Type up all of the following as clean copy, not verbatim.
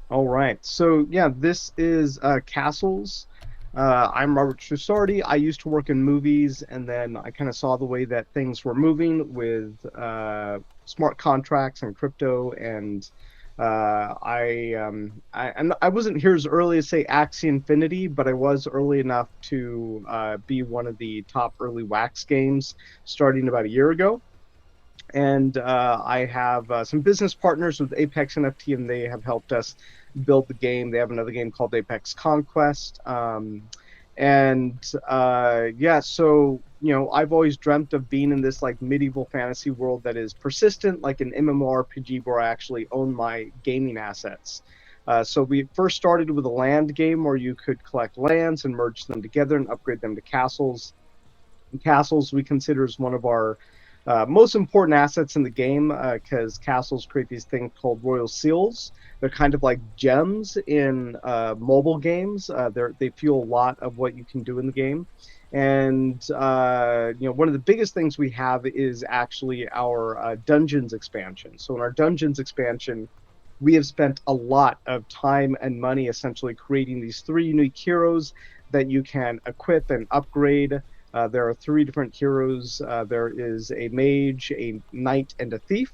All right. So yeah, this is Castles. I'm Robert Trussardi. I used to work in movies, and then I kind of saw the way that things were moving with smart contracts and crypto, and I wasn't here as early as say Axie Infinity, but I was early enough to be one of the top early Wax games starting about a year ago. And I have some business partners with Apex NFT, and they have helped us build the game. They have another game called Apex Conquest. And yeah, so I've always dreamt of being in this like medieval fantasy world that is persistent, like an MMORPG where I actually own my gaming assets. So we first started with a land game where you could collect lands and merge them together and upgrade them to castles. And castles we consider as one of our most important assets in the game because castles create these things called royal seals. They're kind of like gems in mobile games. They fuel a lot of what you can do in the game. And one of the biggest things we have is actually our dungeons expansion. So in our dungeons expansion, we have spent a lot of time and money essentially creating these three unique heroes that you can equip and upgrade. There are three different heroes. There is a mage, a knight, and a thief,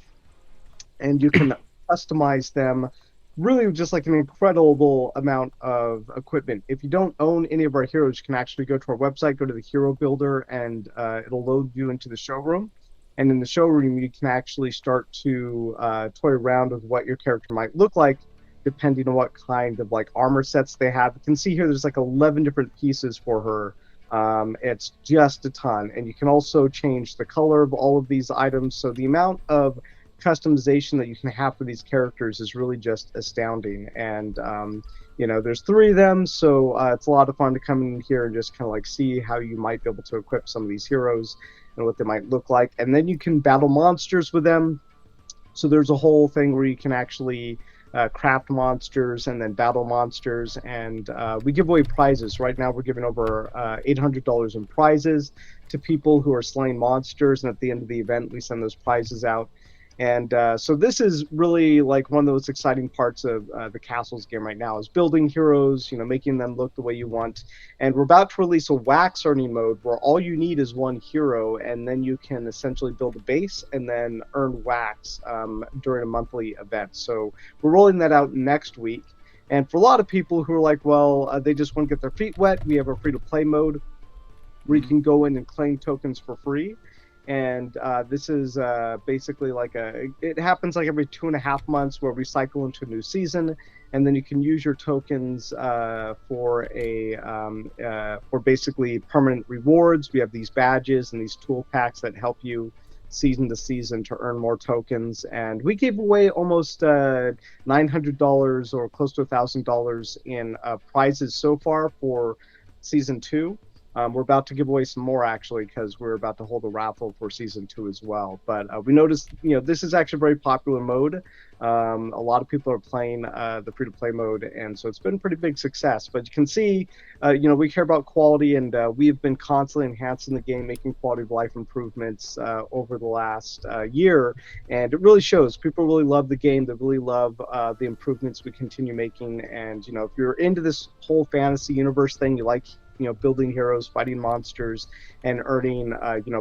and you can customize them really just like an incredible amount of equipment. If you don't own any of our heroes, you can actually go to our website, go to the hero builder, and it'll load you into the showroom. And in the showroom, you can actually start to toy around with what your character might look like, depending on what kind of like armor sets they have. You can see here there's like 11 different pieces for her. It's just a ton, and you can also change the color of all of these items. So the amount of customization that you can have for these characters is really just astounding. And there's three of them, so it's a lot of fun to come in here and just kind of like see how you might be able to equip some of these heroes and what they might look like. And then you can battle monsters with them. So there's a whole thing where you can actually craft monsters and then battle monsters, and we give away prizes. Right now, we're giving over $800 in prizes to people who are slaying monsters, and at the end of the event, we send those prizes out. And so this is really like one of those exciting parts of the Castles game right now is building heroes, making them look the way you want. And we're about to release a wax earning mode where all you need is one hero, and then you can essentially build a base and then earn wax during a monthly event. So we're rolling that out next week. And for a lot of people who are like, well, they just want to get their feet wet, we have a free to play mode where you Hmm. can go in and claim tokens for free. And this is basically like it happens like every 2.5 months where we cycle into a new season, and then you can use your tokens for basically permanent rewards. We have these badges and these tool packs that help you season to season to earn more tokens, and we gave away almost $900 or close to $1,000 in prizes so far for season two. We're about to give away some more actually because we're about to hold a raffle for season two as well. But we noticed, this is actually a very popular mode. A lot of people are playing the free to play mode, and so it's been a pretty big success. But you can see, we care about quality, and we have been constantly enhancing the game, making quality of life improvements over the last year, and it really shows. People really love the game. They really love the improvements we continue making. And if you're into this whole fantasy universe thing, you like building heroes, fighting monsters, and earning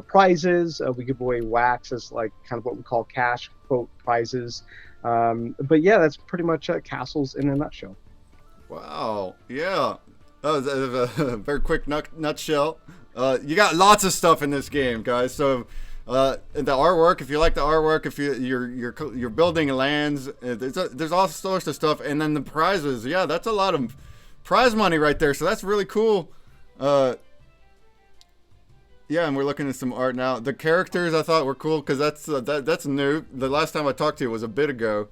prizes. We give away wax as like kind of what we call cash quote prizes. But yeah, that's pretty much castles in a nutshell. Wow. Yeah. That was a very quick nutshell. You got lots of stuff in this game, guys. So the artwork, if you like the artwork, if you're building lands, there's all sorts of stuff, and then the prizes. Yeah, that's a lot of prize money right there. So that's really cool. Uh, yeah, and we're looking at some art now. The characters I thought were cool because that's new. The last time I talked to you was a bit ago.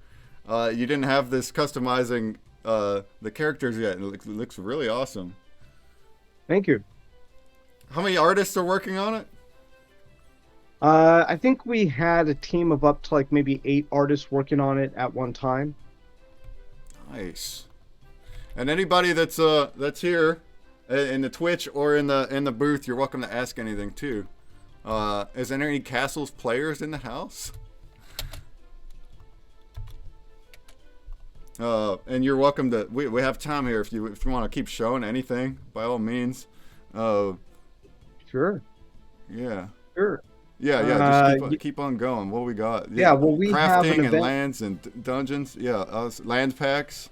You didn't have this customizing the characters yet. It looks really awesome. Thank you. How many artists are working on it? I think we had a team of up to like maybe 8 artists working on it at one time. Nice. And anybody that's here in the Twitch or in the booth, you're welcome to ask anything too. Is there any Castles players in the house? And you're welcome to. We have time here if you want to keep showing anything, by all means. Uh, Sure, yeah. sure. Yeah. Just Y- keep on going. What we got? Yeah, yeah, well, we have an crafting and event. lands and dungeons. Yeah, land packs.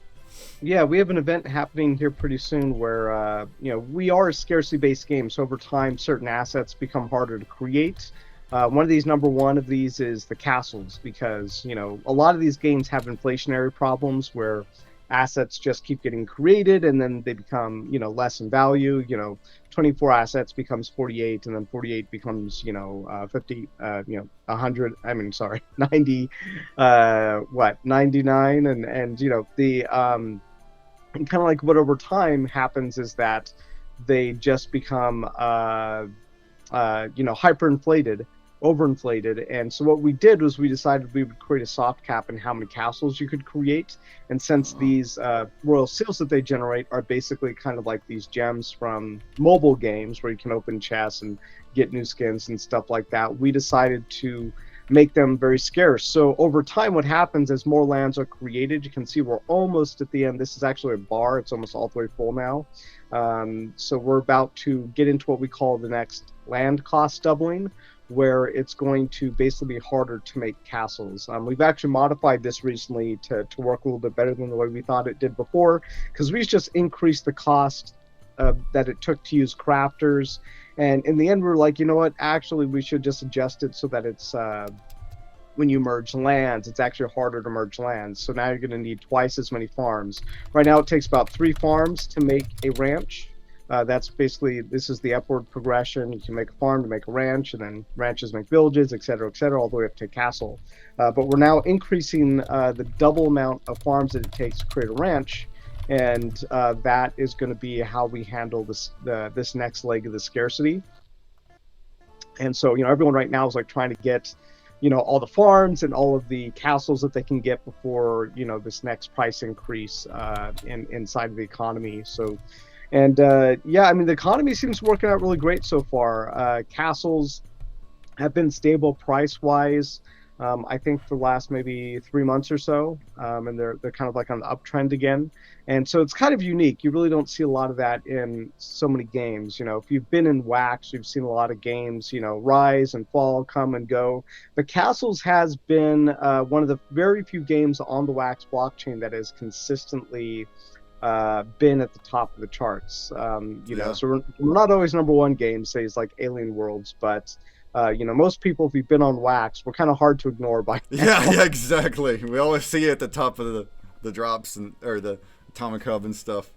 Yeah, we have an event happening here pretty soon where, we are a scarcity based game. So over time, certain assets become harder to create. One of these, number one of these, is the castles, because, a lot of these games have inflationary problems where assets just keep getting created and then they become, less in value. 24 assets becomes 48, and then 48 becomes, 50, 100. I mean, sorry, 90, 99, and and kind of like what over time happens is that they just become hyperinflated, overinflated. And so what we did was we decided we would create a soft cap in how many castles you could create. And since Oh, these royal seals that they generate are basically kind of like these gems from mobile games where you can open chests and get new skins and stuff like that, we decided to make them very scarce. So over time, what happens as more lands are created, you can see we're almost at the end. This is actually a bar. It's almost all the way full now. So we're about to get into what we call the next land cost doubling, where it's going to basically be harder to make castles. We've actually modified this recently to work a little bit better than the way we thought it did before, because we just increased the cost that it took to use crafters. And in the end, we were like, you know what? Actually, we should just adjust it so that it's when you merge lands, it's actually harder to merge lands. So now you're going to need twice as many farms. Right now, it takes about 3 farms to make a ranch. That's basically, this is the upward progression. You can make a farm to make a ranch, and then ranches make villages, et cetera, all the way up to castle. But we're now increasing the double amount of farms that it takes to create a ranch, and that is going to be how we handle this next leg of the scarcity. And so, everyone right now is like trying to get, all the farms and all of the castles that they can get before, this next price increase inside of the economy. So, and yeah, I mean, the economy seems working out really great so far. Castles have been stable price wise. I think for the last maybe 3 months or so, and they're kind of like on the uptrend again. And so it's kind of unique. You really don't see a lot of that in so many games. If you've been in Wax, you've seen a lot of games, rise and fall, come and go. But Castles has been one of the very few games on the Wax blockchain that has consistently been at the top of the charts. yeah. So we're not always number one games, say it's like Alien Worlds, but most people, if you've been on Wax, we're kind of hard to ignore by Yeah, now. yeah, exactly. We always see it at the top of the drops or the Atomic Hub and stuff.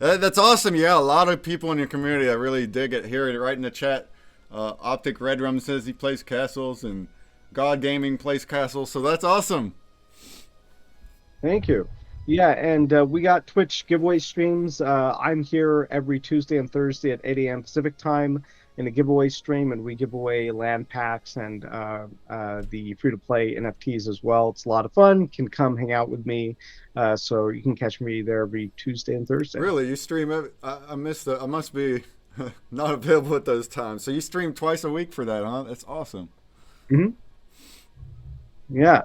That's awesome. Yeah, a lot of people in your community, I really dig it. Here, right in the chat, Optic Redrum says he plays castles, and God Gaming plays castles. So that's awesome. Thank you. Yeah, and we got Twitch giveaway streams. I'm here every Tuesday and Thursday at 8 a.m. Pacific time in a giveaway stream, and we give away land packs and the free-to-play NFTs as well. It's a lot of fun. You can come hang out with me. So you can catch me there every Tuesday and Thursday. Really, you stream every, I missed the. I must be not available at those times. So you stream twice a week for that, huh? That's awesome. Hmm. Yeah.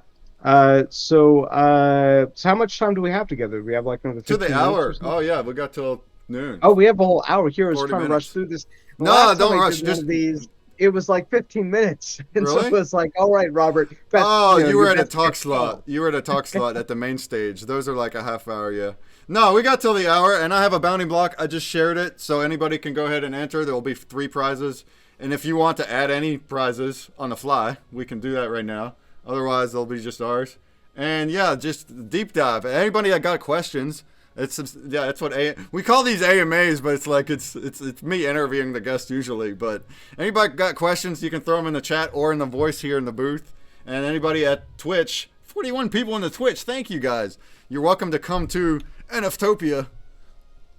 So how much time do we have together? We have like another To the 15 minutes or hour. so? Oh yeah, we got till noon. Oh, we have a whole hour here. I was 40 trying to rush minutes. through this. The No, last time don't I rush. did one Just of these, it was like 15 minutes. And so it really. was like, all right, Robert, Oh, you were you at a best talk get slot. going. You were at a talk slot at the main stage. Those are like a half hour, yeah. No, we got till the hour, and I have a bounty block. I just shared it, so anybody can go ahead and enter. There will be 3 prizes, and if you want to add any prizes on the fly, we can do that right now. Otherwise, they'll be just ours. And yeah, just deep dive. Anybody that got questions, that's what we call these AMAs, but it's like it's me interviewing the guest usually. But anybody got questions, you can throw them in the chat or in the voice here in the booth. And anybody at Twitch, 41 people in the Twitch. Thank you guys. You're welcome to come to NFTopia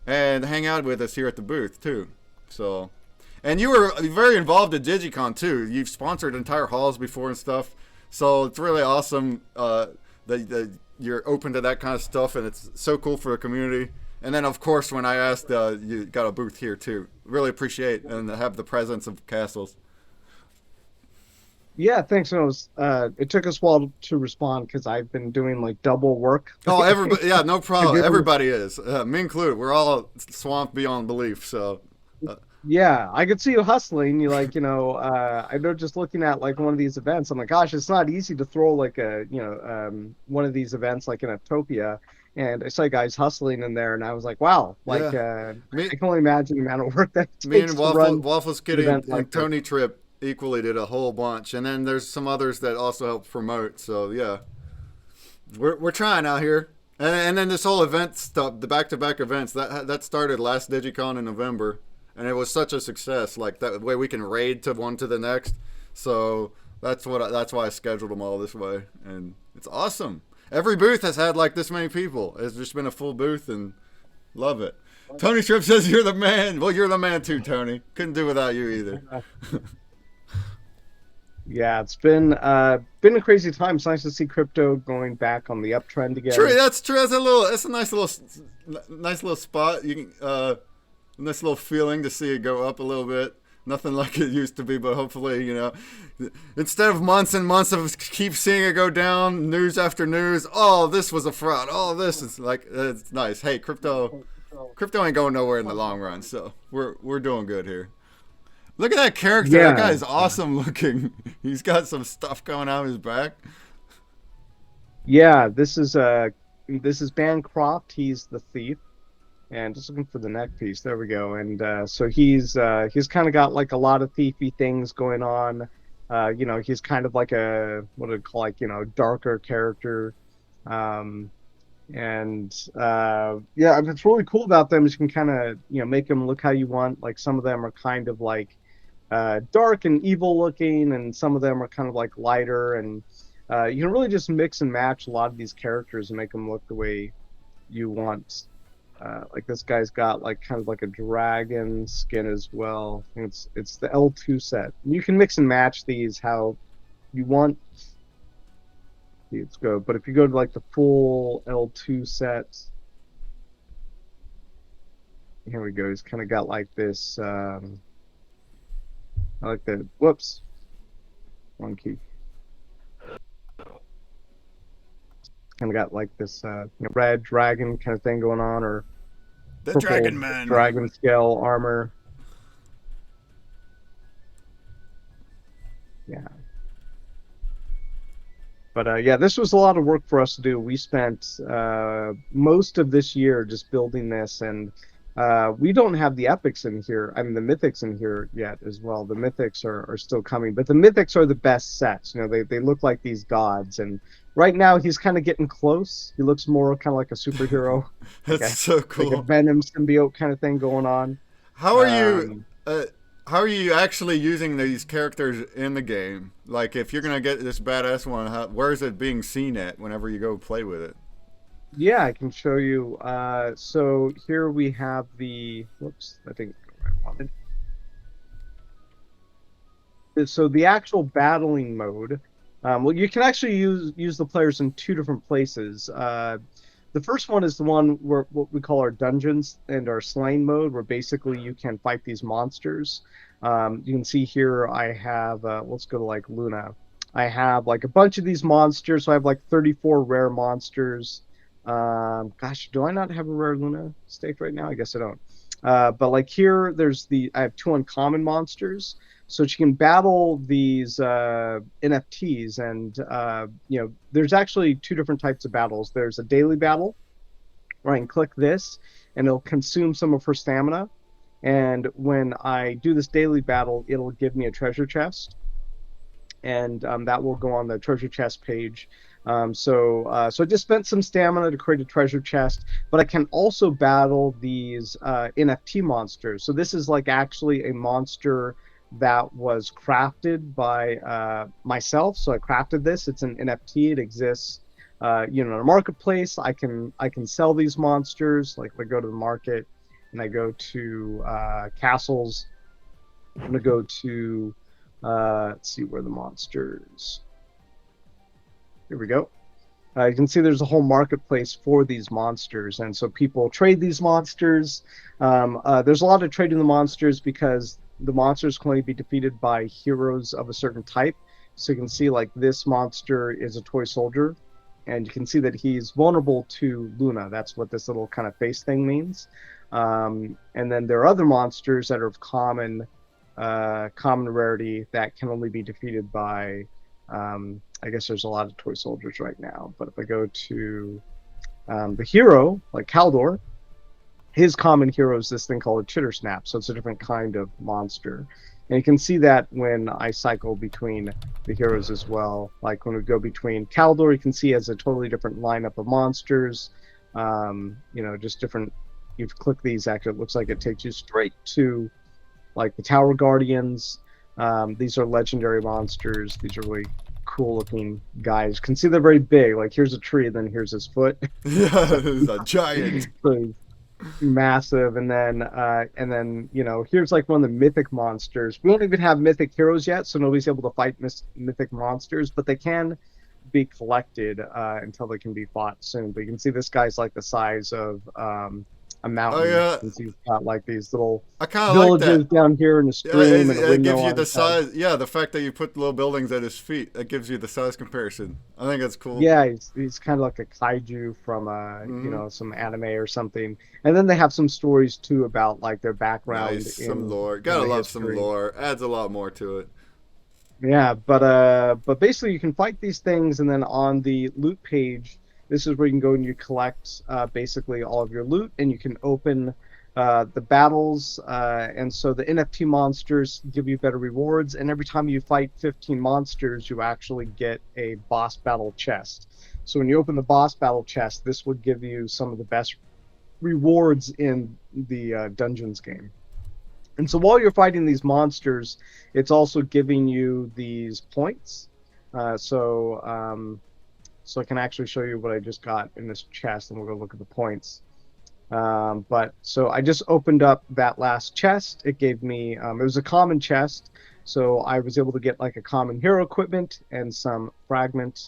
and hang out with us here at the booth too. So, and you were very involved at DigiCon too. You've sponsored entire halls before and stuff. So it's really awesome that you're open to that kind of stuff, and it's so cool for the community. And then, of course, when I asked, you got a booth here too. Really appreciate and have the presence of castles. Yeah, thanks. It took us a while to respond because I've been doing like double work. Oh, everybody, yeah, no If problem. you ever, Everybody is, me included. We're all swamped beyond belief. So, uh, yeah, I could see you hustling. You like, I know just looking at like one of these events, I'm like, gosh, it's not easy to throw like one of these events like in Utopia. And I saw guys hustling in there, and I was like, wow, like, yeah, me, I can only imagine the amount of work that it me and takes to run Waffles an Kitty event like and this. Tony Trip equally did a whole bunch, and then there's some others that also help promote. So yeah, we're trying out here. And then this whole event stuff, the back-to-back events, that started last Digicon in November, and it was such a success. Like that way, we can raid to one to the next. So that's why I scheduled them all this way, and it's awesome. Every booth has had like this many people. It's just been a full booth, and love it. Tony Tripp says you're the man. Well, you're the man too, Tony. Couldn't do without you either. Yeah, it's been a crazy time. It's nice to see crypto going back on the uptrend True, again. that's true. That's a nice little spot. You can nice little feeling to see it go up a little bit. Nothing like it used to be, but hopefully, instead of months and months of keep seeing it go down, news after news. Oh, this was a fraud. Oh, this is like it's nice. Hey, crypto ain't going nowhere in the long run, so we're doing good here. Look at that character. That guy Yeah, is awesome looking. He's got some stuff coming out of his back. yeah. This is Bancroft. He's the thief, and just looking for the neck piece. There we go. And so he's kind of got like a lot of thiefy things going on. He's kind of like a what do you call like darker character. Um, and yeah, I mean, it's really cool about them is you can kind of make them look how you want. Like some of them are kind of like dark and evil looking, and some of them are kind of like lighter. And you can really just mix and match a lot of these characters and make them look the way you want. Like this guy's got like kind of like a dragon skin as well. It's the L2 set. You can mix and match these how you want. Let's go. But if you go to like the full L2 set, here we go. He's kind of got like this. I like the whoops, one key. Kind of got like this red dragon kind of thing going on, or The purple Dragon Man. dragon scale armor. Yeah. But yeah, this was a lot of work for us to do. We spent most of this year just building this, and we don't have the epics in here. I mean, the mythics in here yet as well. The mythics are still coming, but the mythics are the best sets. They look like these gods, and right now he's kind of getting close. He looks more kind of like a superhero, like That's so like a cool. Venom symbiote kind of thing going on. How are you? Um, How are you actually using these characters in the game? Like, if you're gonna get this badass one, where is it being seen at whenever you go play with it? Yeah, I can show you. So here we have the, whoops, I think I wanted. So the actual battling mode, well, you can actually use the players in two different places. The first one is the one where what we call our dungeons and our slaying mode, where basically you can fight these monsters. You can see here I have, let's go to like Luna. I have like a bunch of these monsters. So I have like 34 rare monsters. Gosh, do I not have a rare Luna staked right now? I guess I don't. But like here, I have two uncommon monsters. So you can battle these NFTs, and there's actually two different types of battles. There's a daily battle, where I can click this, and it'll consume some of her stamina. And when I do this daily battle, it'll give me a treasure chest, and that will go on the treasure chest page. So I just spent some stamina to create a treasure chest, but I can also battle these NFT monsters. So this is like actually a monster that was crafted by myself. So I crafted this. It's an NFT. It exists, in a marketplace. I can sell these monsters. Like if I go to the market and I go to castles, I'm gonna go to let's see where the monsters. Here we go. You can see there's a whole marketplace for these monsters, and so people trade these monsters. There's a lot of trading the monsters because the monsters can only be defeated by heroes of a certain type. So you can see like this monster is a toy soldier, and you can see that he's vulnerable to Luna. That's what this little kind of face thing means. And then there are other monsters that are of common rarity that can only be defeated by. I guess there's a lot of toy soldiers right now, but if I go to the hero, like Kaldor, his common hero is this thing called a chitter snap, so it's a different kind of monster. And you can see that when I cycle between the heroes as well. Like when we go between Kaldor, you can see has a totally different lineup of monsters. Just different. You click these, actually, it looks like it takes you straight to like the Tower Guardians. These are legendary monsters. These are really cool looking guys. You can see they're very big. Like here's a tree, and then here's his foot. Yeah, it's a giant. So massive. And then here's like one of the mythic monsters. We don't even have mythic heroes yet, so nobody's able to fight mythic monsters, but they can be collected until they can be fought soon. But you can see this guy's like the size of a Oh mountain. yeah, You see he's got like these little I kind of like villages that. down here in a Yeah, stream and a it windmill gives you on the his head. size. Yeah, the fact that you put little buildings at his feet, that gives you the size comparison. I think that's cool. Yeah, he's kind of like a kaiju from Hmm. some anime or something. And then they have some stories too about like their background Nice, some in lore. in Gotta the love some history. lore. Adds a lot more to it. Yeah, but basically you can fight these things, and then on the loot page, this is where you can go and you collect basically all of your loot, and you can open the battles, and so the NFT monsters give you better rewards, and every time you fight 15 monsters, you actually get a boss battle chest. So when you open the boss battle chest, this would give you some of the best rewards in the Dungeons game. And so while you're fighting these monsters, it's also giving you these points. So I can actually show you what I just got in this chest, and we'll go look at the points. But so I just opened up that last chest. It gave me it was a common chest, so I was able to get like a common hero equipment and some fragment.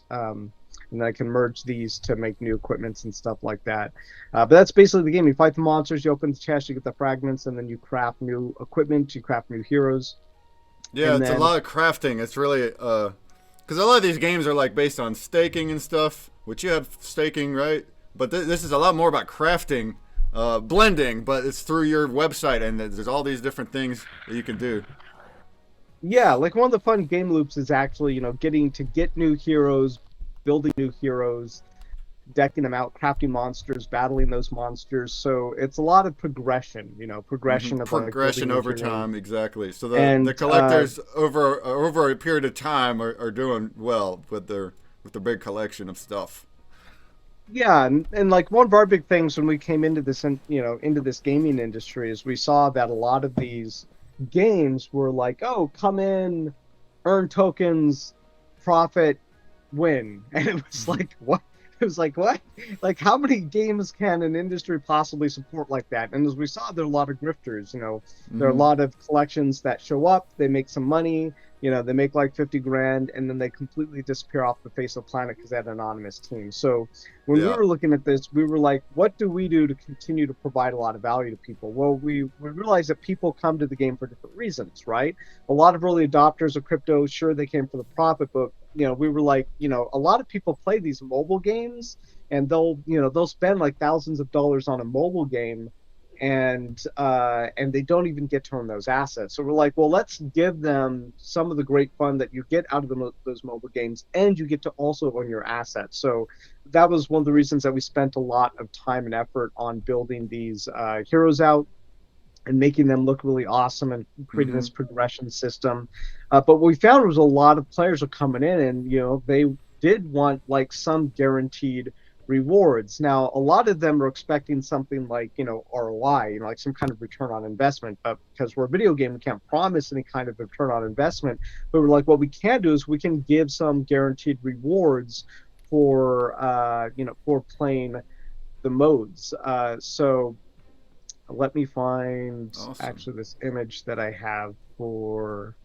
And then I can merge these to make new equipments and stuff like that. But that's basically the game. You fight the monsters, you open the chest, you get the fragments, and then you craft new equipment, you craft new heroes, Yeah, and it's a then lot of crafting. It's really because a lot of these games are like based on staking and stuff, which you have staking, right? But this is a lot more about crafting, blending, but it's through your website, and there's all these different things that you can do. yeah, like one of the fun game loops is actually getting to get new heroes, building new heroes, decking them out, crafting monsters, battling those monsters. So it's a lot of progression, progression of building Progression new over heroes. time, exactly. So the And collectors over a period of time are doing well with their big collection of stuff. yeah, and like one of our big things when we came into this, into this gaming industry is we saw that a lot of these games were like, oh, come in, earn tokens, profit, win. And it was like, what? It was like, what? Like, how many games can an industry possibly support like that? And as we saw, there are a lot of grifters. There are a Hmm. lot of collections that show up, they make some money, they make like 50 grand, and then they completely disappear off the face of the planet because they had an anonymous team. So when we Yeah. were looking at this, we were like, what do we do to continue to provide a lot of value to people? Well, we realized that people come to the game for different reasons, right? A lot of early adopters of crypto, sure, they came for the profit, but we were like, a lot of people play these mobile games, and they'll spend like thousands of dollars on a mobile game, and they don't even get to earn those assets. So we're like, well, let's give them some of the great fun that you get out of those mobile games, and you get to also own your assets. So that was one of the reasons that we spent a lot of time and effort on building these heroes out and making them look really awesome and creating Hmm. this progression system. But what we found was a lot of players are coming in, and they did want like some guaranteed rewards. Now, a lot of them are expecting something like ROI, like some kind of return on investment. But because we're a video game, we can't promise any kind of return on investment. But we're like, what we can do is we can give some guaranteed rewards for playing the modes. So let me find Awesome. actually this image that I have for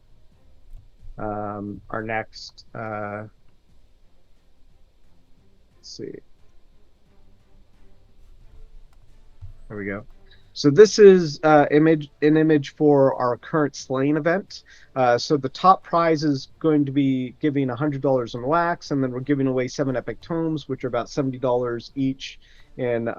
our next. Let's see. There we go. So this is an image for our current slaying event. So the top prize is going to be giving $100 in wax, and then we're giving away 7 epic tomes, which are about $70 each in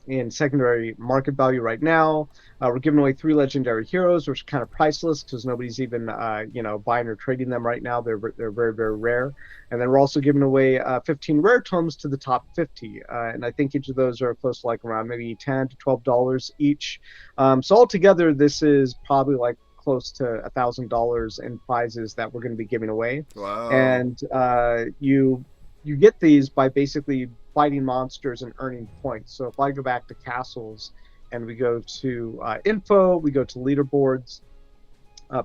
in secondary market value right now. We're giving away 3 legendary heroes, which are kind of priceless because nobody's even buying or trading them right now. They're very, very rare. And then we're also giving away 15 rare tomes to the top 50. And I think each of those are close to like around maybe $10 to $12 each. So altogether, this is probably like close to $1,000 in prizes that we're going to be giving away. Wow. And you get these by basically fighting monsters and earning points. So if I go back to castles and we go to info, we go to leaderboards,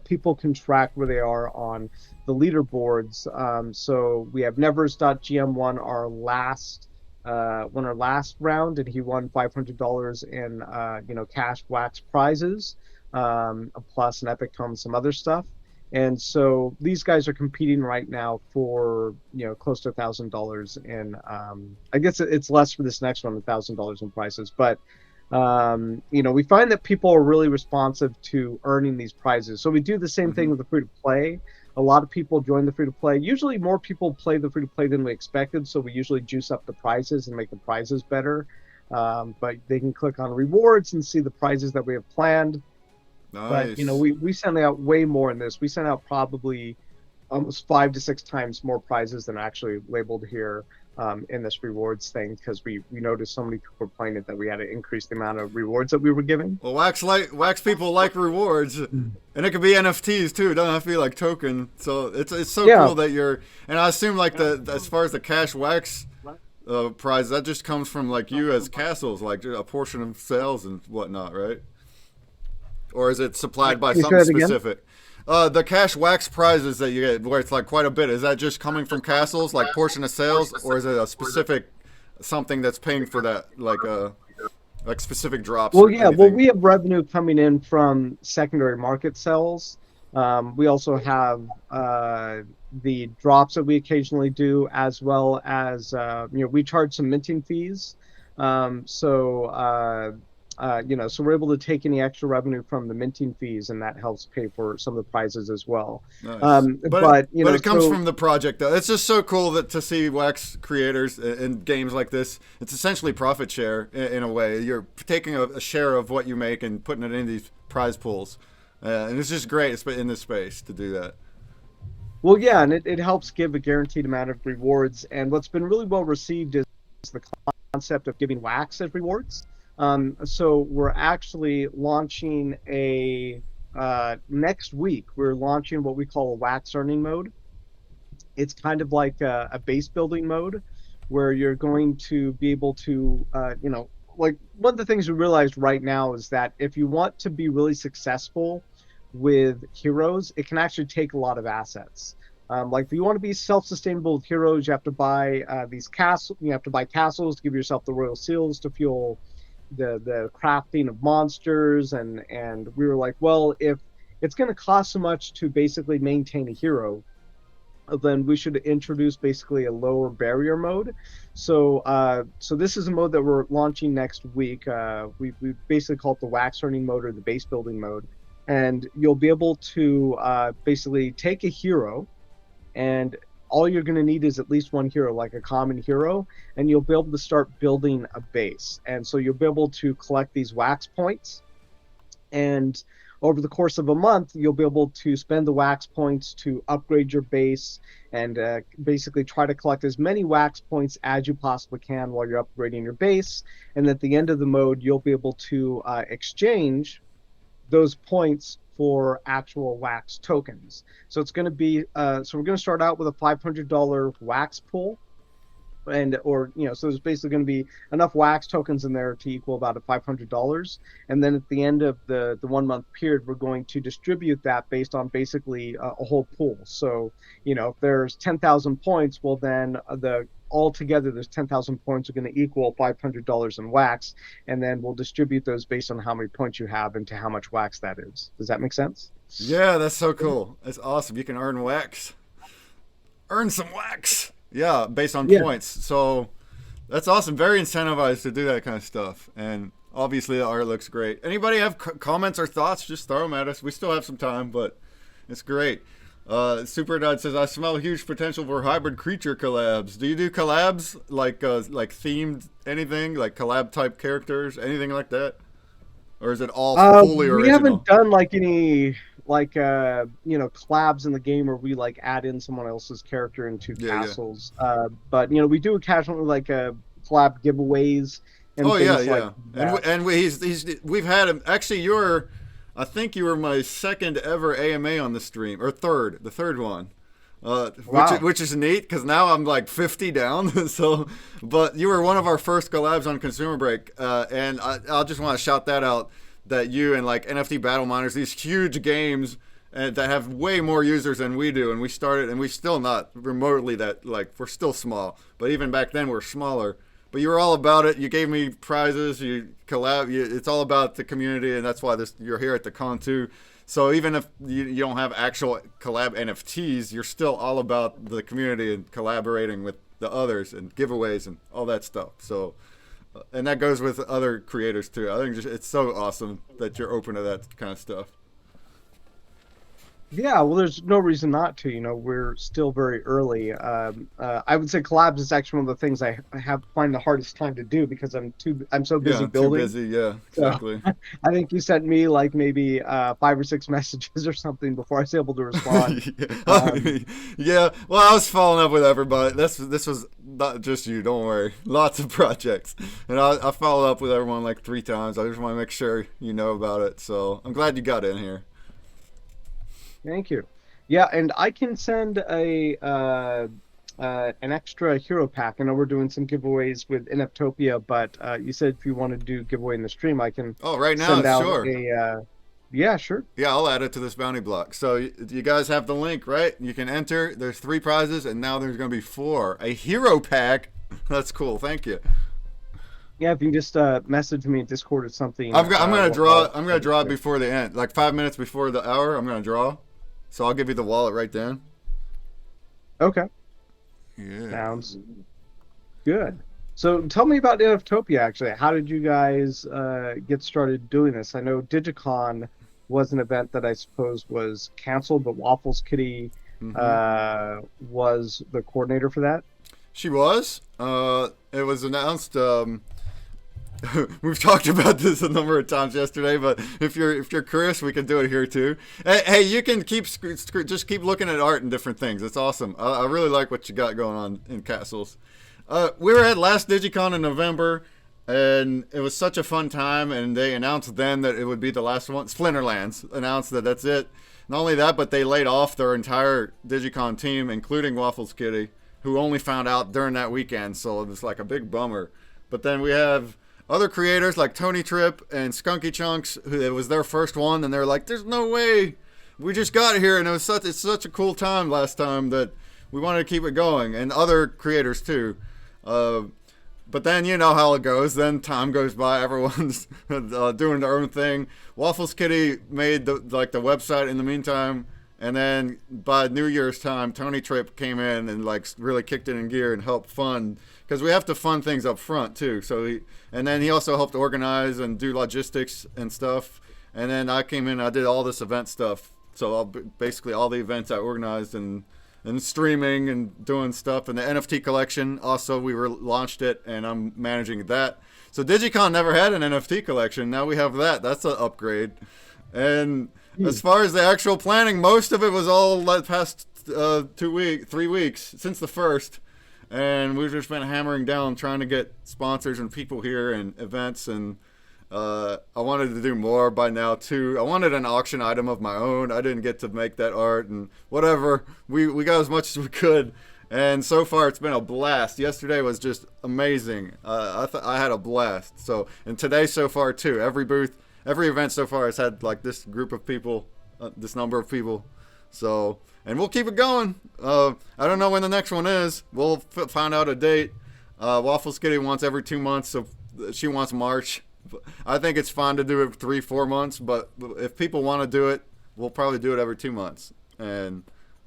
people can track where they are on the leaderboards. So we have Nevers.gm won our last round, and he won $500 in cash wax prizes, plus an epic tome, some other stuff. And so these guys are competing right now for close to $1,000 in. I guess it's less for this next one, $1,000 in prizes, but we find that people are really responsive to earning these prizes. So we do the same thing Hmm. with the free to play. A lot of people join the free to play. Usually more people play the free to play than we expected. So we usually juice up the prizes and make the prizes better. But they can click on rewards and see the prizes that we have planned. But Nice. we send out way more in this. We send out probably almost 5 to 6 times more prizes than are actually labeled here in this rewards thing, because we noticed so many people were playing it that we had to increase the amount of rewards that we were giving. Well, wax people like rewards, Mm. and it could be NFTs too. It doesn't have to be like token. So it's so Yeah, cool that you're. And I assume like the as far as the cash wax prize, that just comes from like you as castles, like a portion of sales and whatnot, right? Or is it supplied by can you say something that again? specific? The cash wax prizes that you get, where it's like quite a bit, is that just coming from castles, like portion of sales, or is it a specific something that's paying for that, like specific drops Well, or yeah, well, anything? we have revenue coming in from secondary market sales. We also have the drops that we occasionally do, as well as we charge some minting fees. So we're able to take any extra revenue from the minting fees, and that helps pay for some of the prizes as well. Nice, But but it comes so from the project though. It's just so cool that to see wax creators in games like this. It's essentially profit share in a way. You're taking a share of what you make and putting it in these prize pools, and it's just great in this space to do that. Well, yeah, and it helps give a guaranteed amount of rewards. And what's been really well received is the concept of giving wax as rewards. So we're actually launching a next week. We're launching what we call a wax earning mode. It's kind of like a base building mode where you're going to be able to, like one of the things we realized right now is that if you want to be really successful with heroes, it can actually take a lot of assets. Like if you want to be self-sustainable with heroes, you have to buy these castles. You have to buy castles to give yourself the royal seals to fuel the crafting of monsters. And we were like, well, if it's going to cost so much to basically maintain a hero, then we should introduce basically a lower barrier mode. So this is a mode that we're launching next week. We basically call it the wax earning mode or the base building mode, and you'll be able to basically take a hero, and all you're going to need is at least one hero, like a common hero, and you'll be able to start building a base. And so you'll be able to collect these wax points, and over the course of a month, you'll be able to spend the wax points to upgrade your base and basically try to collect as many wax points as you possibly can while you're upgrading your base. And at the end of the mode, you'll be able to exchange those points for actual wax tokens. So it's going to be so we're going to start out with a $500 wax pool, and so there's basically going to be enough wax tokens in there to equal about a $500. And then at the end of the 1 month period, we're going to distribute that based on basically a whole pool. So if there's 10,000 points, well then the altogether there's 10,000 points are going to equal $500 in wax, and then we'll distribute those based on how many points you have and to how much wax that is. Does that make sense? Yeah, that's so cool. That's awesome. You can earn wax, earn some wax. Yeah, based on Yeah. points. So that's awesome. Very incentivized to do that kind of stuff, and Obviously, the art looks great. Anybody have comments or thoughts? Just throw them at us. We still have some time, but it's great. Super Dud says, I smell huge potential for hybrid creature collabs. Do you do collabs like themed anything, like collab type characters, anything like that, or is it all fully We haven't original? done like any like collabs in the game where we like add in someone else's character into Yeah, yeah. castles. But we do occasionally like collab giveaways and Oh yeah, things like yeah. that. He's we've had him. Actually, I think you were my second ever AMA on the stream, or the third one. Wow. Which is neat because now I'm like 50 down. So, but you were one of our first collabs on ConsumerBreak, and I'll just want to shout that out. That you and like NFT Battle Miners, these huge games that have way more users than we do, and we started, and we still not remotely that like we're still small, but even back then we're smaller. But you were all about it. You gave me prizes. You collab. It's all about the community, and that's why you're here at the con too. So even if you don't have actual collab NFTs, you're still all about the community and collaborating with the others and giveaways and all that stuff. So, and that goes with other creators too. I think it's so awesome that you're open to that kind of stuff. Yeah, well, there's no reason not to. We're still very early. I would say collabs is actually one of the things I have find the hardest time to do because I'm so busy Yeah, too building. busy. Yeah, So exactly. I think you sent me like maybe 5 or 6 messages or something before I was able to respond. Um, Yeah. Well, I was following up with everybody. This was not just you. Don't worry. Lots of projects, and I followed up with everyone like 3 times. I just want to make sure you know about it. So I'm glad you got in here. Thank you. Yeah, and I can send an extra hero pack. I know we're doing some giveaways with NFTopia, but you said if you want to do giveaway in the stream, I can Oh, right now, send out sure. a yeah, sure. Yeah, I'll add it to this bounty block. So you guys have the link, right? You can enter. There's 3 prizes, and now there's going to be 4. A hero pack. That's cool. Thank you. Yeah, if you can just message me in Discord or something, I'm gonna draw. I'm gonna send it draw to you. before the end, like 5 minutes before the hour. I'm gonna draw. So I'll give you the wallet right then. Okay, Yeah. sounds good. So tell me about NFTopia, actually. How did you guys get started doing this? I know Digicon was an event that I suppose was canceled, but Waffles Kitty Mm-hmm. was the coordinator for that. She was. It was announced. We've talked about this a number of times yesterday, but if you're curious, we can do it here too. Hey, you can just keep looking at art and different things. It's awesome. I really like what you got going on in castles. We were at last Digicon in November, and it was such a fun time. And they announced then that it would be the last one. Splinterlands announced that that's it. Not only that, but they laid off their entire Digicon team, including Waffles Kitty, who only found out during that weekend. So it was like a big bummer. But then we have other creators like Tony Tripp and Skunky Chunks, who it was their first one, and they're like, "There's no way, we just got here, and it's such a cool time last time that we wanted to keep it going." And other creators too. Uh, but then you know how it goes. Then time goes by, everyone's doing their own thing. Waffles Kitty made the website in the meantime, and then by New Year's time, Tony Tripp came in and like really kicked it in gear and helped fund, because we have to fund things up front too. And then he also helped organize and do logistics and stuff. And then I came in, I did all this event stuff. So basically all the events I organized and streaming and doing stuff. And the NFT collection also, we launched it, and I'm managing that. So Digicon never had an NFT collection. Now we have that. That's an upgrade. And Hmm. as far as the actual planning, most of it was all the past 3 weeks since the first, and we've just been hammering down trying to get sponsors and people here and events. And I wanted to do more by now too. I wanted an auction item of my own. I didn't get to make that art, and whatever, we got as much as we could. And so far it's been a blast. Yesterday was just amazing. I had a blast. So, and today so far too, every booth, every event so far has had like this group of people, this number of people. So, and we'll keep it going. I don't know when the next one is. We'll find out a date. Waffles Kitty wants every 2 months, so she wants March. I think it's fine to do it 3-4 months, but if people want to do it, we'll probably do it every 2 months, and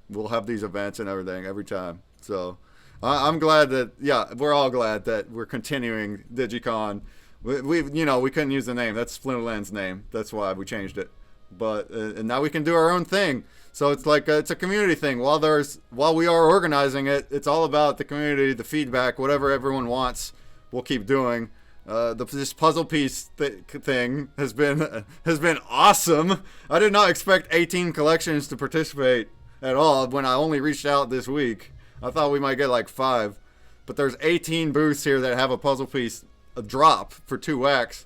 we'll have these events and everything every time. So I'm glad that, yeah, we're all glad that we're continuing Digicon. We couldn't use the name. That's Splinterland's name. That's why we changed it. But and now we can do our own thing. So it's like it's a community thing. While we are organizing it, it's all about the community, the feedback, whatever everyone wants. We'll keep doing. This puzzle piece thing has been awesome. I did not expect 18 collections to participate at all when I only reached out this week. I thought we might get like 5, but there's 18 booths here that have a puzzle piece a drop for 2x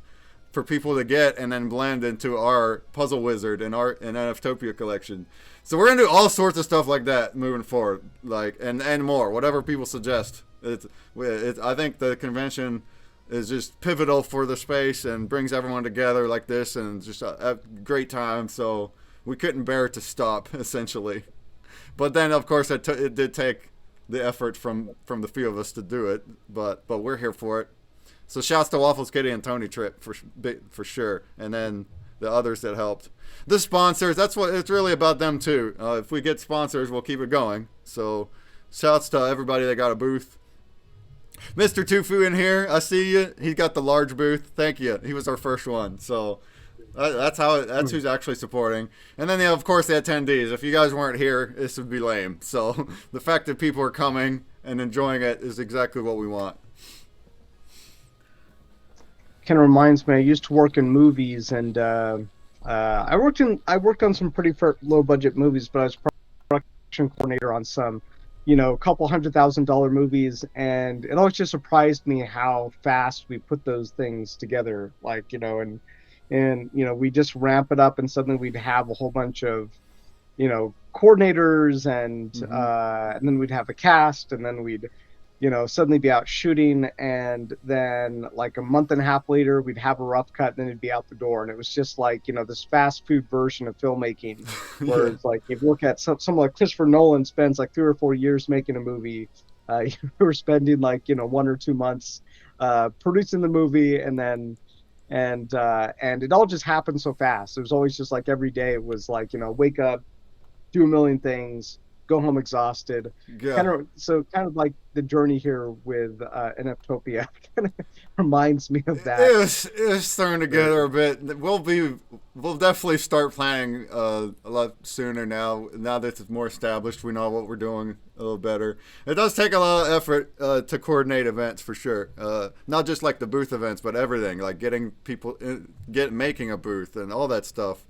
for people to get and then blend into our puzzle wizard and our NFTopia collection. So we're gonna do all sorts of stuff like that moving forward, like and more, whatever people suggest. I think the convention is just pivotal for the space and brings everyone together like this, and just a great time. So we couldn't bear to stop, essentially. But then, of course, it did take the effort from the few of us to do it. But we're here for it. So shouts to Waffles Kitty and Tony Tripp for sure, and then the others that helped. The sponsors, that's what it's really about, them too. If we get sponsors, we'll keep it going. So shouts to everybody that got a booth. Mr. Tufu in here, I see you. He got the large booth. Thank you. He was our first one. So that's who's actually supporting. And then, of course, the attendees. If you guys weren't here, this would be lame. So the fact that people are coming and enjoying it is exactly what we want. Kind of reminds me, I used to work in movies, and I worked on some pretty low budget movies, but I was production coordinator on some, a couple $100,000 movies, and it always just surprised me how fast we put those things together. Like, and we just ramp it up, and suddenly we'd have a whole bunch of, coordinators, and then we'd have a cast, and then we'd suddenly be out shooting, and then like a month and a half later, we'd have a rough cut, and then it'd be out the door. And it was just like, this fast food version of filmmaking, where it's like, if you look at someone like Christopher Nolan spends like 3 or 4 years making a movie, we're spending like, 1 or 2 months producing the movie, and it all just happened so fast. It was always just like every day it was like, wake up, do a million things, go home exhausted. Yeah. Kind of like the journey here with NFTopia kind of reminds me of that. It's thrown together a bit. We'll definitely start planning a lot sooner now. Now that it's more established, we know what we're doing a little better. It does take a lot of effort to coordinate events for sure. Not just like the booth events, but everything, like getting people making a booth and all that stuff.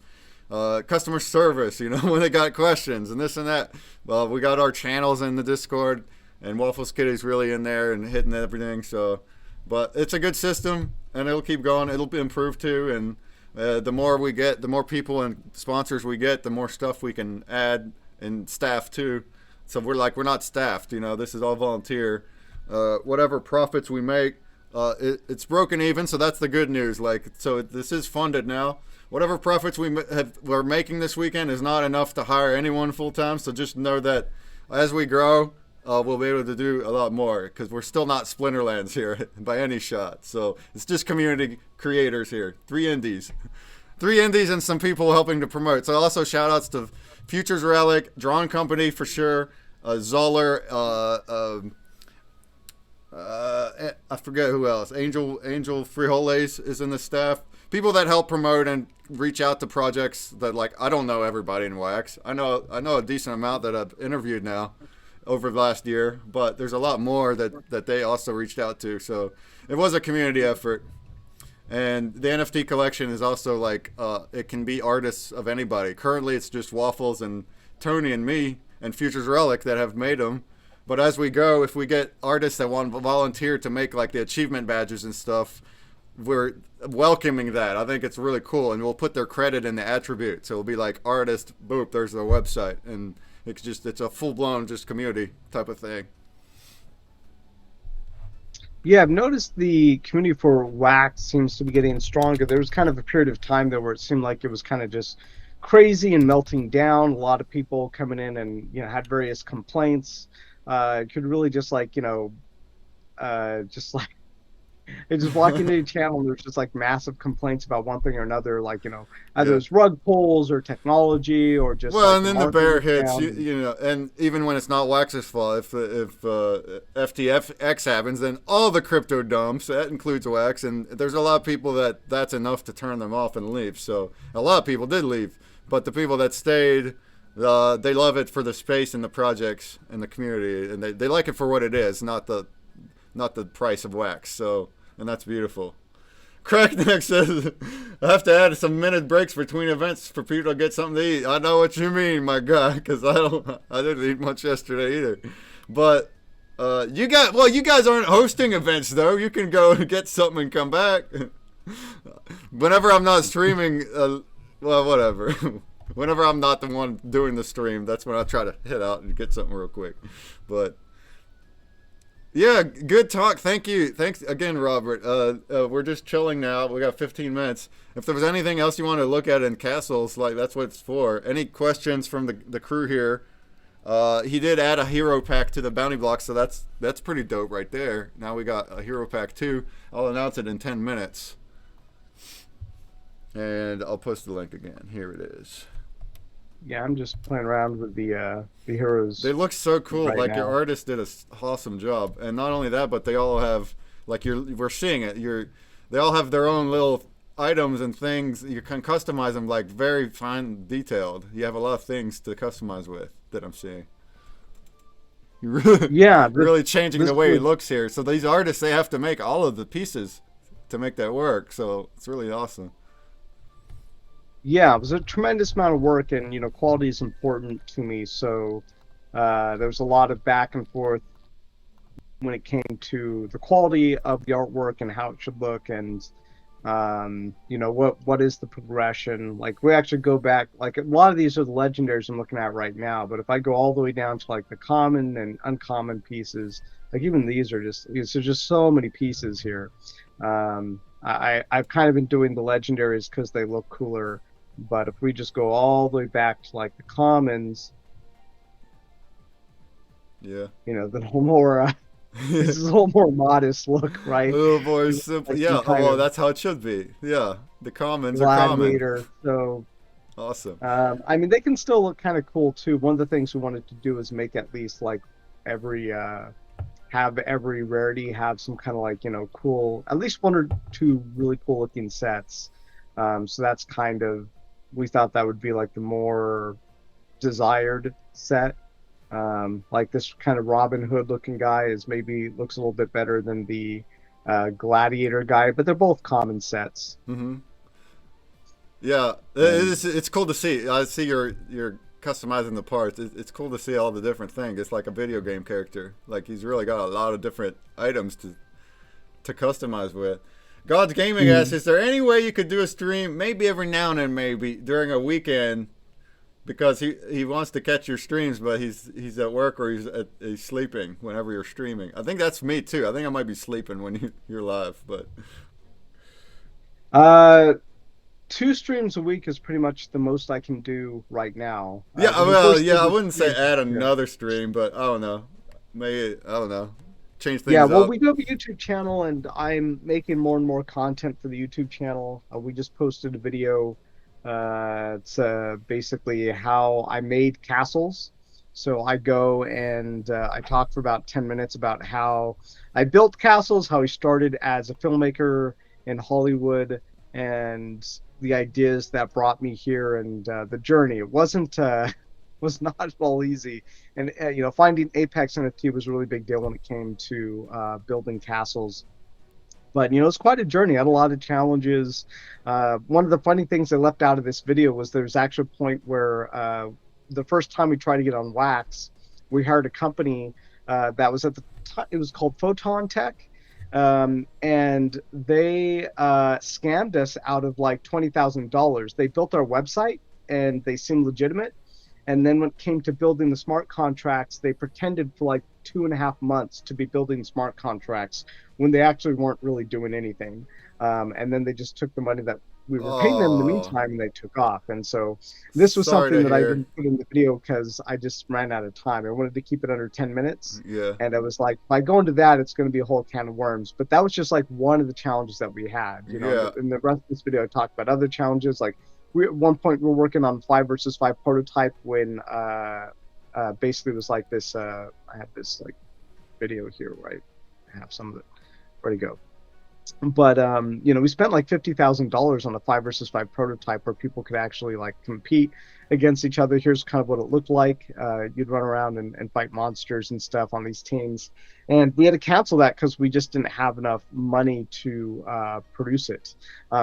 Customer service, when they got questions and this and that. Well, we got our channels in the Discord, and Waffles Kitty's really in there and hitting everything. So, but it's a good system, and it'll keep going. It'll be improved too, and the more we get, the more people and sponsors we get, the more stuff we can add, and staff too. So we're not staffed. This is all volunteer. Whatever profits we make, it's broken even. So that's the good news. So this is funded now. Whatever profits we're making this weekend is not enough to hire anyone full time. So just know that as we grow, we'll be able to do a lot more, because we're still not Splinterlands here by any shot. So it's just community creators here. 3 indies and some people helping to promote. So also shout outs to Futures Relic, Drawn Company for sure, Zoller, I forget who else. Angel Frijoles is in the staff. People that help promote and reach out to projects that, like, I don't know everybody in Wax. I know a decent amount that I've interviewed now over the last year, but there's a lot more that they also reached out to. So it was a community effort. And the NFT collection is also like, it can be artists of anybody. Currently it's just Waffles and Tony and me and Futures Relic that have made them. But as we go, if we get artists that want to volunteer to make like the achievement badges and stuff, we're welcoming that. I think it's really cool, and we'll put their credit in the attribute. So it'll be like artist, boop, there's their website, and it's a full-blown just community type of thing. Yeah, I've noticed the community for Wax seems to be getting stronger. There was kind of a period of time there where it seemed like it was kind of just crazy and melting down. A lot of people coming in and had various complaints. It could really just like It's just walking into a channel and there's just like massive complaints about one thing or another, like, either Yeah. it's rug pulls or technology or just Well, like and the then the market bear is hits, down. And, you know, and even when it's not Wax's fault, if FTX happens, then all the crypto dumps, that includes Wax, and there's a lot of people that's enough to turn them off and leave. So a lot of people did leave, but the people that stayed, they love it for the space and the projects and the community, and they like it for what it is, not the price of Wax. So, and that's beautiful. Crackneck says, I have to add some minute breaks between events for people to get something to eat. I know what you mean, my guy, because I didn't eat much yesterday either. But you guys aren't hosting events though. You can go and get something and come back. Whenever I'm not streaming, well, whatever. Whenever I'm not the one doing the stream, that's when I try to hit out and get something real quick. But yeah, good talk. Thank you. Thanks again, Robert. We're just chilling now. We got 15 minutes. If there was anything else you want to look at in castles, like that's what it's for. Any questions from the crew here? He did add a hero pack to the bounty block, so that's pretty dope right there. Now we got a hero pack too. I'll announce it in 10 minutes, and I'll post the link again. Here it is. yeah, I'm just playing around with the heroes They look so cool. right Like your now. artist did a awesome job, and not only that, but they all have like we're seeing it. They all have their own little items and things. You can customize them like very fine detailed. You have a lot of things to customize with that I'm seeing. You're really, Yeah, really changing this the way it was looks here. So these artists, they have to make all of the pieces to make that work. So it's really awesome. yeah, it was a tremendous amount of work, and quality is important to me. So there was a lot of back and forth when it came to the quality of the artwork and how it should look, and what is the progression. Like, we actually go back, like, a lot of these are the legendaries I'm looking at right now, but if I go all the way down to like the common and uncommon pieces, like even these are just, there's just so many pieces here. I've kind of been doing the legendaries because they look cooler, but if we just go all the way back to like the commons, Yeah. the whole more this is a little more modest look, A right? little more simple. Like some Yeah. Oh, kind well, of that's how it should be. Yeah. The commons are common. gladiator. So, Awesome. I mean, they can still look kind of cool too. One of the things we wanted to do is make at least like every have every rarity have some kind of like cool, at least one or two really cool looking sets. So that's kind of, we thought that would be like the more desired set. Like this kind of Robin Hood looking guy is maybe looks a little bit better than the gladiator guy, but they're both common sets. Mm-hmm. Yeah, And it's cool to see. I see you're customizing the parts. It's cool to see all the different things. It's like a video game character. Like he's really got a lot of different items to customize with. God's Gaming asks, is there any way you could do a stream, maybe every now and then, maybe during a weekend, because he wants to catch your streams, but he's at work or he's sleeping whenever you're streaming. I think that's me too. I think I might be sleeping when you're live, but uh, 2 streams a week is pretty much the most I can do right now. yeah, When we well, first yeah, did I this wouldn't say add yeah. another stream, but I don't know. Maybe I don't know. Change Yeah, things well, up. we do have a YouTube channel, and I'm making more and more content for the YouTube channel. We just posted a video. It's basically how I made castles. So I go and I talk for about 10 minutes about how I built castles, how I started as a filmmaker in Hollywood, and the ideas that brought me here, and the journey. It wasn't was not at all easy, and finding Apex NFT was a really big deal when it came to building castles. But it's quite a journey. I had a lot of challenges. One of the funny things I left out of this video was there's actually a point where the first time we tried to get on Wax, we hired a company that was at the time, it was called Photon Tech, and they scammed us out of like $20,000. They built our website and they seemed legitimate. And then when it came to building the smart contracts, they pretended for like 2.5 months to be building smart contracts when they actually weren't really doing anything. And then they just took the money that we were paying them in the Oh, meantime, and they took off. And so this was sorry something to that I hear. didn't put in the video because I just ran out of time. I wanted to keep it under 10 minutes. Yeah, And I was like, by going to that, it's going to be a whole can of worms. But that was just like one of the challenges that we had. You know, yeah. in the rest of this video, I talked about other challenges. Like we at one point we were working on 5 versus 5 prototype when basically it was like this. I have this like video here where I have some of it. Where'd it go? But you know, we spent like $50,000 on a 5 versus 5 prototype where people could actually like compete against each other. Here's kind of what it looked like. You'd run around and fight monsters and stuff on these teams, and we had to cancel that because we just didn't have enough money to produce it.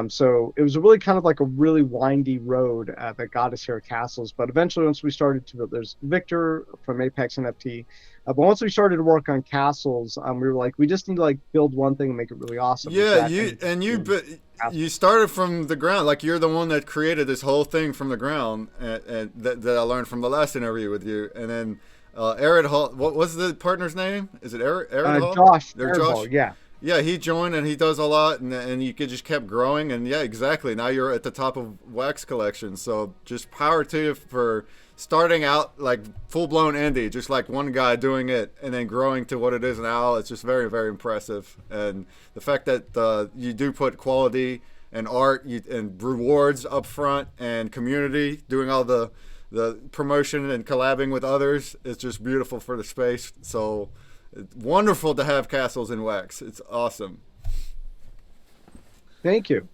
So it was really kind of like a really windy road that got us here at Castles. But eventually, once we started to, there's Victor from Apex NFT. But once we started to work on Castles, we were like, we just need to like build one thing and make it really awesome. And so Yeah, that you ended up and you being but Castles. you started from the ground. Like you're the one that created this whole thing from the ground, and that I learned from the last interview with you. And then Arid Hall. What was the partner's name? Is it Arid Hall? Josh Or Airball, Josh? yeah. Yeah, he joined and he does a lot, and you could just kept growing, and yeah, exactly. Now you're at the top of Wax Collection, so just power to you for starting out like full blown indie, just like one guy doing it, and then growing to what it is now. It's just very very impressive, and the fact that you do put quality and art and rewards up front, and community doing all the promotion and collabing with others is just beautiful for the space. So it's wonderful to have castles in Wax. It's awesome. Thank you.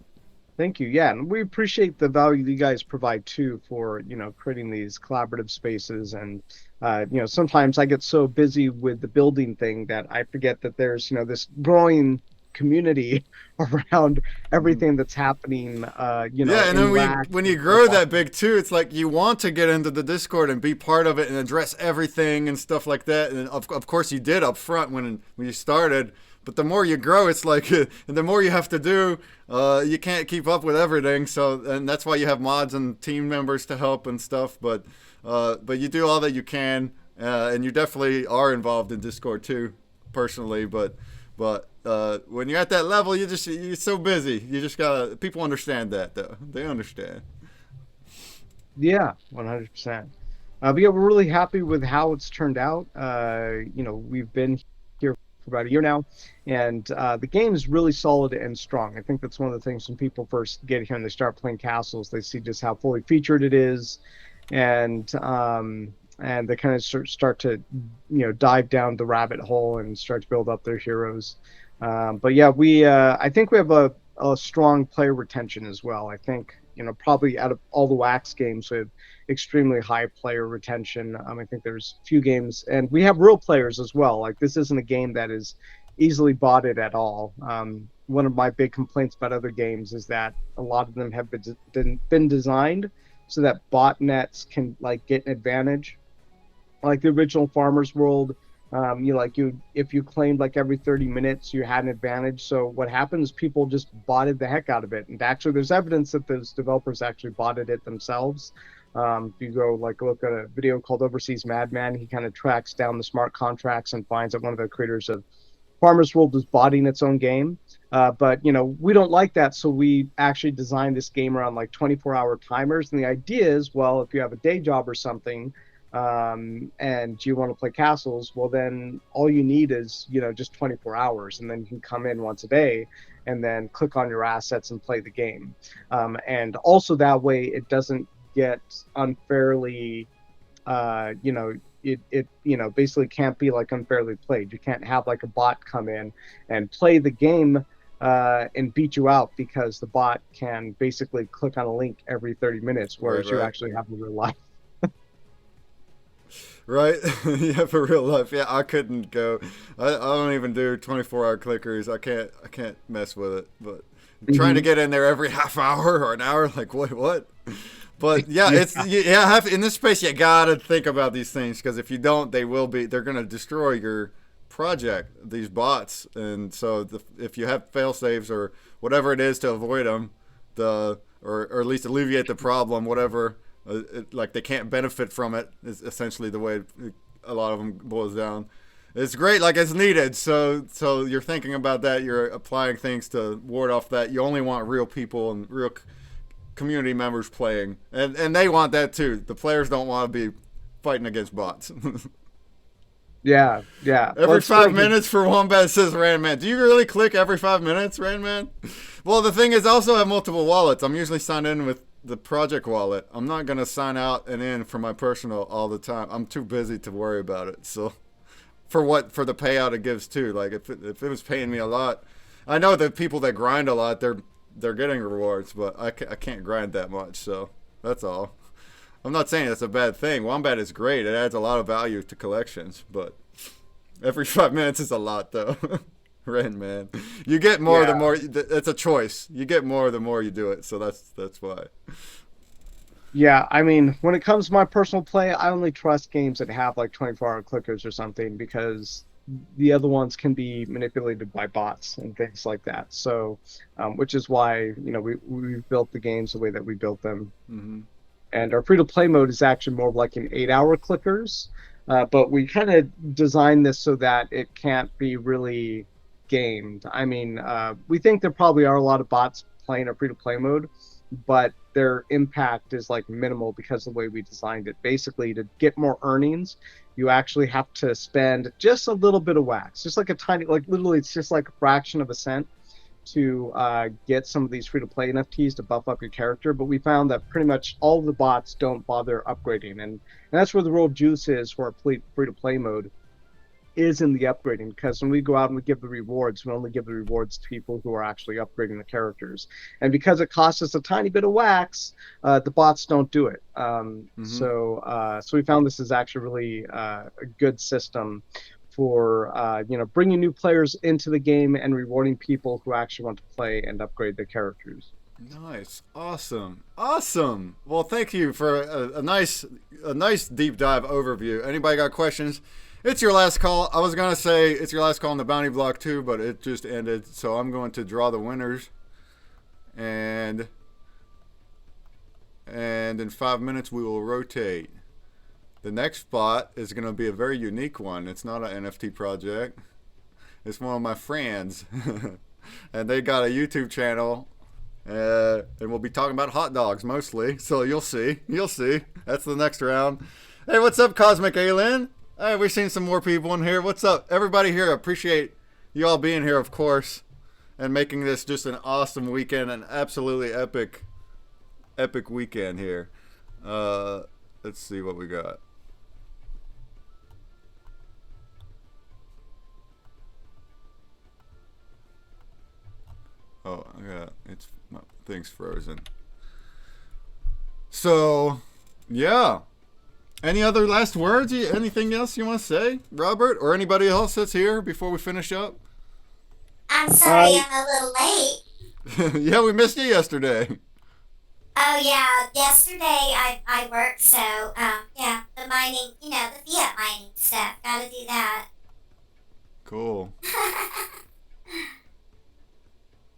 Thank you. Yeah, and we appreciate the value that you guys provide too for, you know, creating these collaborative spaces. And you know, sometimes I get so busy with the building thing that I forget that there's, you know, this growing community around everything that's happening, you know, Yeah, and then in WAC when you and grow stuff. that big too, it's like you want to get into the Discord and be part of it and address everything and stuff like that. And of course you did up front when you started. But the more you grow, it's like and the more you have to do. You can't keep up with everything. So and that's why you have mods and team members to help and stuff. But you do all that you can, and you definitely are involved in Discord too, personally. But when you're at that level, you're so busy. You just gotta. People understand that though. They understand. Yeah, 100%. But yeah, we're really happy with how it's turned out. You know, we've been here for about a year now, and the game is really solid and strong. I think that's one of the things when people first get here and they start playing Castles, they see just how fully featured it is, and they kind of start to, you know, dive down the rabbit hole and start to build up their heroes. But yeah, we I think we have a strong player retention as well. I think, you know, probably out of all the Wax games, we have extremely high player retention. I think there's few games, and we have real players as well. Like this isn't a game that is easily botted at all. One of my big complaints about other games is that a lot of them have been designed so that botnets can like get an advantage, like the original Farmer's World. You know, like you, if you claimed like every 30 minutes, you had an advantage. So what happens? People just botted the heck out of it, and actually, there's evidence that those developers actually botted it themselves. If you go like look at a video called Overseas Madman, he kind of tracks down the smart contracts and finds that one of the creators of Farmer's World was botting its own game. But you know, we don't like that, so we actually designed this game around like 24-hour timers. And the idea is, well, if you have a day job or something, and you want to play castles, well, then all you need is, you know, just 24 hours, and then you can come in once a day and then click on your assets and play the game. And also that way it doesn't get unfairly, you know, it you know, basically can't be like unfairly played. You can't have like a bot come in and play the game and beat you out because the bot can basically click on a link every 30 minutes, Right, whereas you right. actually have in real life. Right? Yeah, for real life. Yeah, I couldn't go. I don't even do 24-hour clickers. I can't mess with it. But trying to Mhm. get in there every half hour or an hour, like what? But yeah, Yeah. it's yeah. Have in this space, you gotta think about these things because if you don't, they're gonna destroy your project. These bots, and so if you have fail safes or whatever it is to avoid them, or at least alleviate the problem, whatever. Like they can't benefit from it is essentially the way a lot of them boils down. It's great, like it's needed. So you're thinking about that. You're applying things to ward off that. You only want real people and real community members playing, and they want that too. The players don't want to be fighting against bots. Yeah, yeah. Well, Every it's still 5 minutes for Wombat, says Randman. Do you really click every 5 minutes, Randman? Well, the thing is, I also have multiple wallets. I'm usually signed in with the project wallet. I'm not going to sign out and in for my personal all the time. I'm too busy to worry about it. So, for the payout it gives too. Like, if it was paying me a lot, I know that people that grind a lot, they're getting rewards, but I can't grind that much. So, that's all. I'm not saying it's a bad thing. Wombat is great. It adds a lot of value to collections, but every 5 minutes is a lot, though. Ren, man, you get more the more. It's a choice. You get more the more you do it. So that's why. Yeah, I mean, when it comes to my personal play, I only trust games that have like 24-hour clickers or something because the other ones can be manipulated by bots and things like that. So, which is why we've built the games the way that we built them. Mm-hmm. And our free-to-play mode is actually more of like an 8-hour clickers, but we kind of designed this so that it can't be really gamed. I mean, we think there probably are a lot of bots playing a free-to-play mode, but their impact is like minimal because of the way we designed it. Basically, to get more earnings, you actually have to spend just a little bit of wax, just like a tiny, like literally, it's just like a fraction of a cent to get some of these free-to-play NFTs to buff up your character, but we found that pretty much all of the bots don't bother upgrading, and that's where the real juice is for a free-to-play mode, is in the upgrading, because when we go out and we give the rewards, we only give the rewards to people who are actually upgrading the characters, and because it costs us a tiny bit of wax, the bots don't do it. So we found this is actually really a good system for bringing new players into the game and rewarding people who actually want to play and upgrade their characters. Nice, awesome. Well, thank you for a nice deep dive overview. Anybody got questions? It's your last call. I was gonna say it's your last call on the bounty block too, but it just ended. So I'm going to draw the winners, and in 5 minutes we will rotate. The next spot is going to be a very unique one. It's not an NFT project. It's one of my friends. And they got a YouTube channel. And we'll be talking about hot dogs mostly. So you'll see. That's the next round. Hey, what's up, Cosmic Alien? Hey, we've seen some more people in here. What's up? Everybody here, appreciate you all being here, of course. And making this just an awesome weekend. An absolutely epic weekend here. Let's see what we got. Oh, yeah, my thing's frozen. So, yeah. Any other last words? Anything else you want to say, Robert, or anybody else that's here before we finish up? I'm sorry I'm a little late. Yeah, we missed you yesterday. Oh yeah, yesterday I worked, so yeah, the mining, the fiat mining stuff, gotta do that. Cool.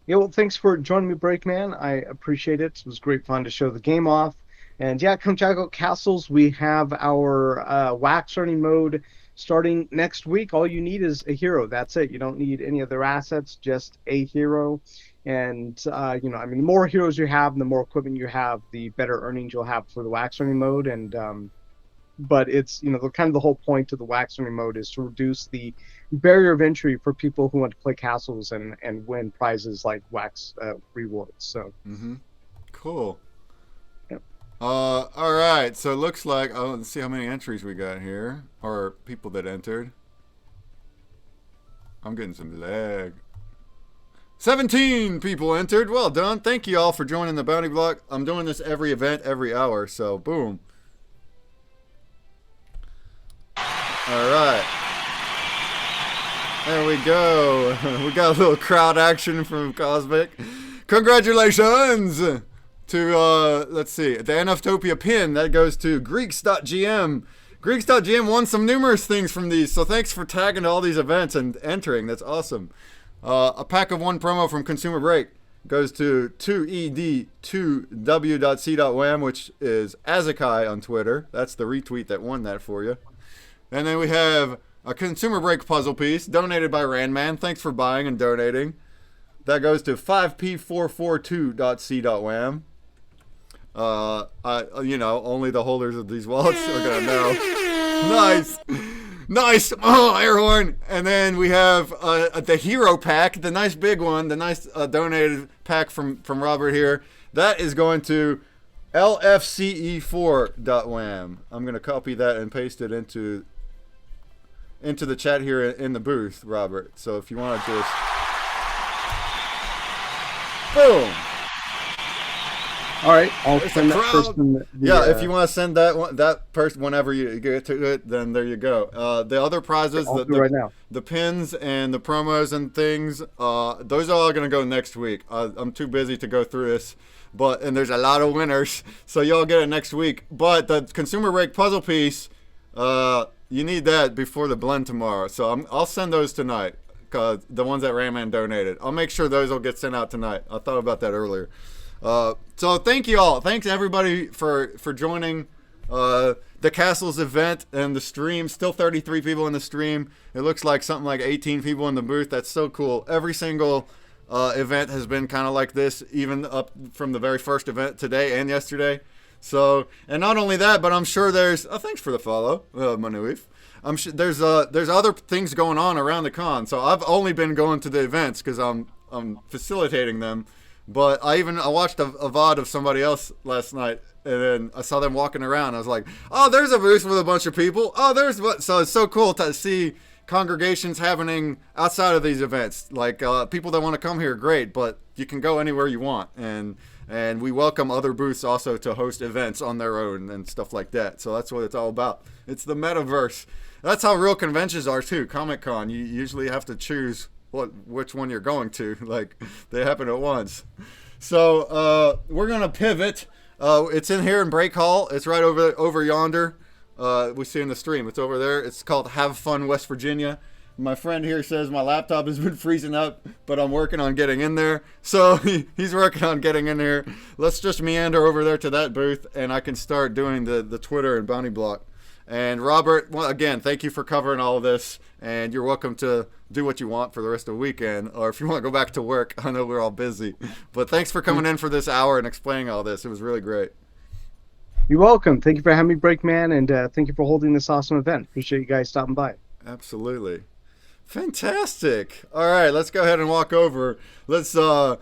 Yeah, well, thanks for joining me, Breakman. I appreciate it. It was great fun to show the game off. And yeah, come check out Castles. We have our wax earning mode starting next week. All you need is a hero. That's it. You don't need any other assets, just a hero. And, the more heroes you have and the more equipment you have, the better earnings you'll have for the wax earning mode. And but it's, the whole point of the wax earning mode is to reduce the barrier of entry for people who want to play castles and win prizes like wax rewards. So Cool. Yep. All right, so it looks like, let's see how many entries we got here, or people that entered. I'm getting some lag. 17 people entered. Well done. Thank you all for joining the bounty block. I'm doing this every event, every hour, so boom. All right. There we go. We got a little crowd action from Cosmic. Congratulations to, let's see, the NFTopia pin. That goes to Greeks.gm. Greeks.gm won some numerous things from these, so thanks for tagging all these events and entering. That's awesome. A pack of one promo from ConsumerBreak goes to 2ed2w.c.wham, which is Azakai on Twitter. That's the retweet that won that for you. And then we have A Consumer Break puzzle piece donated by Randman. Thanks for buying and donating. That goes to 5p442.c.wham. Only the holders of these wallets are gonna know. Nice. Oh, air horn. And then we have the hero pack, the nice big one, the nice donated pack from Robert here. That is going to lfce4.wham. I'm gonna copy that and paste it into the chat here in the booth, Robert. So if you want to just boom. All right, I'll send that person. If you want to send that person whenever you get to it, then there you go. The other prizes, right now. The pins and the promos and things, those are all going to go next week. I'm too busy to go through this, and there's a lot of winners, so y'all get it next week. But the Consumer Break puzzle piece, you need that before the blend tomorrow, so I'll send those tonight. The ones that Rayman donated, I'll make sure those will get sent out tonight. I thought about that earlier. So thank you all. Thanks everybody for joining the Castles event and the stream. Still 33 people in the stream. It looks like something like 18 people in the booth. That's so cool. Every single event has been kind of like this, even up from the very first event today and yesterday. So, and not only that, but I'm sure there's thanks for the follow, Manuif. I'm sure there's other things going on around the con. So I've only been going to the events because I'm facilitating them. But I watched a VOD of somebody else last night, and then I saw them walking around. I was like, oh, there's a booth with a bunch of people. Oh, there's what? So it's so cool to see congregations happening outside of these events. Like people that want to come here, great, but you can go anywhere you want, and we welcome other booths also to host events on their own and stuff like that. So that's what it's all about. It's the metaverse. That's how real conventions are too. Comic-Con, you usually have to choose which one you're going to. Like, they happen at once. So we're gonna pivot. It's in here in Break Hall. It's right over yonder. We see in the stream. It's over there. It's called Have Fun West Virginia. My friend here says my laptop has been freezing up, but I'm working on getting in there. So he's working on getting in here. Let's just meander over there to that booth, and I can start doing the Twitter and Bounty Block. And Robert, well, again, thank you for covering all of this, and you're welcome to do what you want for the rest of the weekend, or if you want to go back to work. I know we're all busy, but thanks for coming in for this hour and explaining all this. It was really great. You're welcome. Thank you for having me, Breakman, and thank you for holding this awesome event. Appreciate you guys stopping by. Absolutely. Fantastic. All right, let's go ahead and walk over. Let's raid.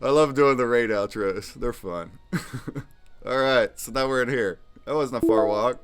I love doing the raid outros. They're fun. All right, so now we're in here. That wasn't a far walk.